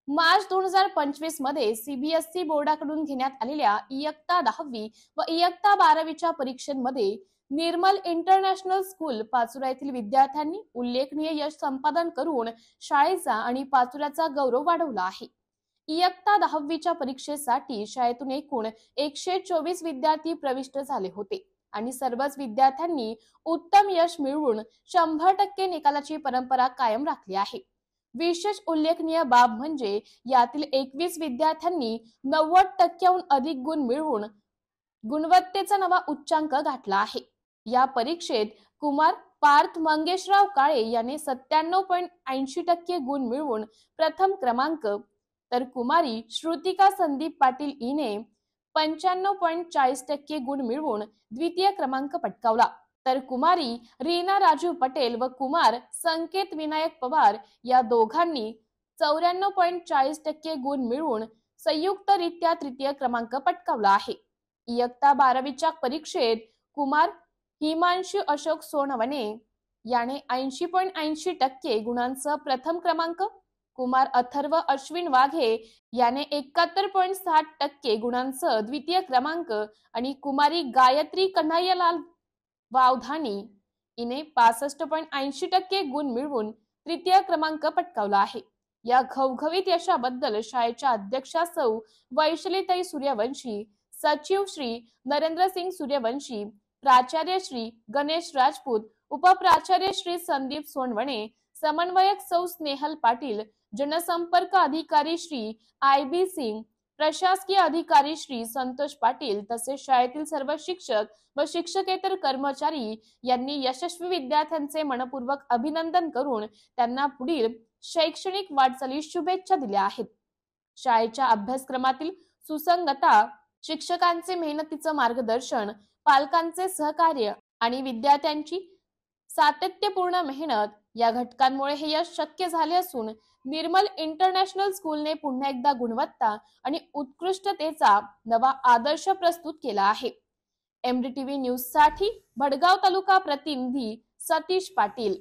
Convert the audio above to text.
मार्च 2025 मध्ये सीबीएसई बोर्डाकडून घेण्यात आलेल्या इयत्ता 10वी व इयत्ता 12वीच्या परीक्षांमध्ये निर्मल इंटरनॅशनल स्कूल पाचोरा येथील विद्यार्थ्यांनी उल्लेखनीय यश संपादन करून शाळेचा आणि पाचोऱ्याचा गौरव वाढवला आहे। इयत्ता 10वीच्या परीक्षेसाठी शाळेतून एकूण 124 विद्यार्थी प्रविष्ट झाले होते आणि सर्वच विद्यार्थ्यांनी उत्तम यश मिळवून 100% निकालाची परंपरा कायम राखली आहे। विशेष उल्लेखनीय बाब म्हणजे यातील 21 विद्यार्थ्यांनी 90%हून अधिक गुण मिळवून गुणवत्तेचा नवा उच्चांक गाठला आहे। या परीक्षेत कुमार पार्थ मंगेशराव काळे याने 97.80% गुण मिळवून प्रथम क्रमांक, तर कुमारी श्रुतिका संदीप पाटील हिने 95.40% गुण मिळवून द्वितीय क्रमांक पटकावला, तर कुमारी रीना राजू पटेल व कुमार संकेत विनायक पवार या दोघांनी 94.40% गुण मिळवून संयुक्तरित्या तृतीय क्रमांक पटकावला आहे। इयत्ता 12वीच्या परीक्षेत कुमार हिमांशु अशोक सोनवणे याने 80.80% गुणांसह प्रथम क्रमांक, कुमार अथर्व अश्विन वाघे याने 71.60% गुणांसह द्वितीय क्रमांक आणि कुमारी गायत्री कन्हैयालाल वावधानी हिने 65.80% गुण मिळवून तृतीय क्रमांक पटकावला आहे। या घवघवीत यशाबद्दल शाळेच्या अध्यक्षा सौ वैशालीताई सूर्यवंशी, सचिव श्री नरेंद्र सिंग सूर्यवंशी, प्राचार्य श्री गणेश राजपूत, उपप्राचार्य श्री संदीप सोनवणे, समन्वयक सौ स्नेहल पाटील, जनसंपर्क अधिकारी श्री आय.बी. सिंग, प्रशासकीय अधिकारी श्री संतोष पाटील तसेच शाळेतील सर्व शिक्षक व शिक्षकेतर कर्मचारी यांनी यशस्वी विद्यार्थ्यांचे मनपूर्वक अभिनंदन करून त्यांना पुढील शैक्षणिक वाटचालीस शुभेच्छा दिल्या आहेत। शाळेच्या अभ्यासक्रमातील सुसंगता, शिक्षकांचे मेहनतीचं मार्गदर्शन, पालकांचे सहकार्य आणि विद्यार्थ्यांची सातत्यपूर्ण मेहनत या घटकांमुळे हे यश शक्य झाले असून निर्मल इंटरनॅशनल स्कूलने पुन्हा एकदा गुणवत्ता आणि उत्कृष्टतेचा नवा आदर्श प्रस्तुत केला आहे। MDTV न्यूज साठी भडगाव तालुका प्रतिनिधी सतीश पाटील।